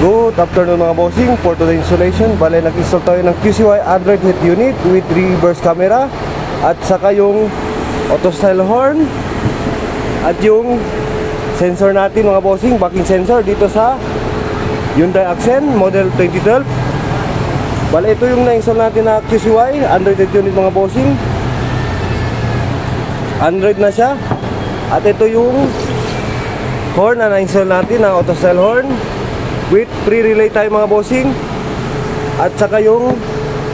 Good afternoon mga bossing. For today's installation, bale nag-install tayo ng QCY Android head unit with reverse camera at saka yung auto style horn at yung sensor natin mga bossing, backing sensor dito sa Hyundai Accent model 2012. Bale ito yung na-install natin na QCY Android head unit mga bossing. Android na siya. At ito yung horn na na-install natin na auto style horn with pre-relay tayo mga bossing. At saka yung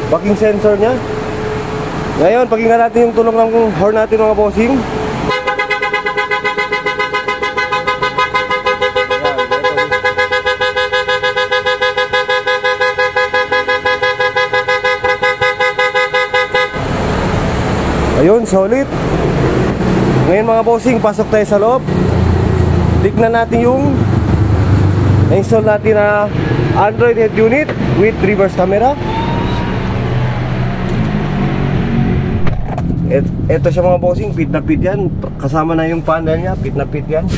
backing sensor nya. Ngayon, pakinggan natin yung tunog ng horn natin mga bossing. Ayun, solid. Ngayon mga bossing, pasok tayo sa loob. Tignan natin yung na-install natin na Android head unit with reverse camera. Ito siya mga bossing, fit na fit yan. Kasama na yung panel nya, fit na fit yan.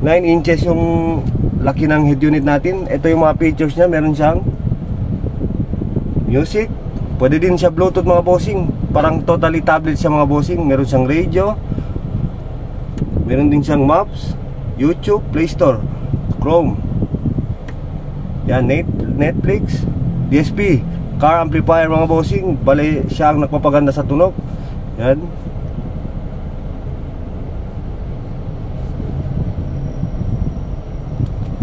9 inches yung laki ng head unit natin. Ito yung mga features nya, meron siyang music. Pwede din siya Bluetooth mga bossing. Parang totally tablet siya mga bossing. Meron siyang radio. Meron din siyang maps, YouTube, Play Store, Chrome. Yan, Netflix, DSP, car amplifier mga bossing. Bale siya ang nagpapaganda sa tunog. Yan.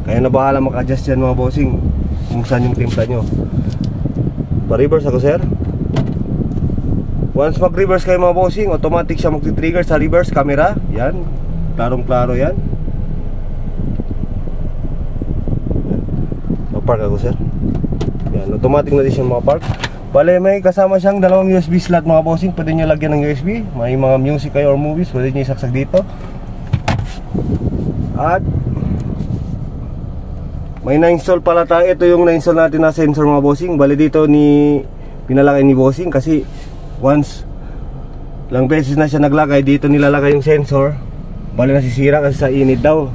Kaya na bahala mag-adjust yan mga bossing kung saan yung timpla nyo. Pa-reverse ako sir. Once mag-reverse kayo mga bossing, automatic siya mag-trigger sa reverse camera. Yan, klarong-klaro yan. Mag-park ako sir. Yan, automatic na din siya mag-park. Bale may kasama siyang dalawang USB slot mga bossing. Pwede nyo lagyan ng USB. May mga music kayo or movies, pwede nyo isaksak dito. At may na-install pala tayo. Ito yung na-install natin na sensor mga bossing. Bale dito pinalagay ni bossing kasi once lang beses na siya naglagay, dito nilalagay yung sensor. Bale nasisira kasi sa init daw.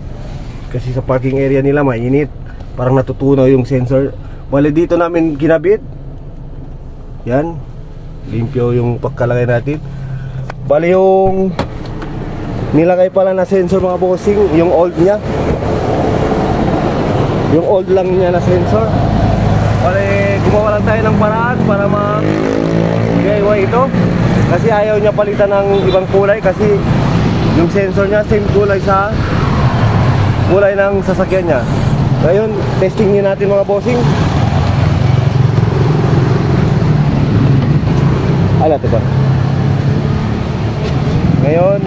Kasi sa parking area nila mainit. Parang natutunaw yung sensor. Bale dito namin kinabit. Yan. Limpyo yung pagkalagay natin. Bale yung nilagay pala na sensor mga bossing, yung old nya. Yung old lang niya na sensor. Bale gumawa lang tayo ng paraan para DIY ito. Kasi ayaw niya palitan ng ibang kulay. Kasi yung sensor niya same kulay sa kulay ng sasakyan niya. Ngayon testing niya natin mga bossing. Ala diba? Ngayon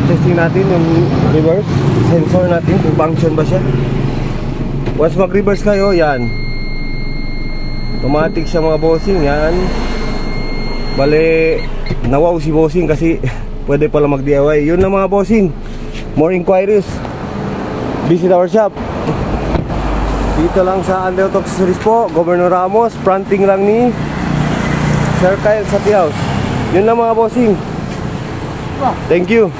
testing natin yung reverse sensor natin kung function ba siya. Once mag-reverse kayo, yan automatic siya mga bossing. Yan. Bale nawaw si bossing kasi pwede pala mag-DIY. Yun na mga bossing. More inquiries, visit our shop. Dito lang sa Andel Accessories po, Governor Ramos, fronting lang ni Sir Kyle sa House. Yun lang mga bossing. Thank you.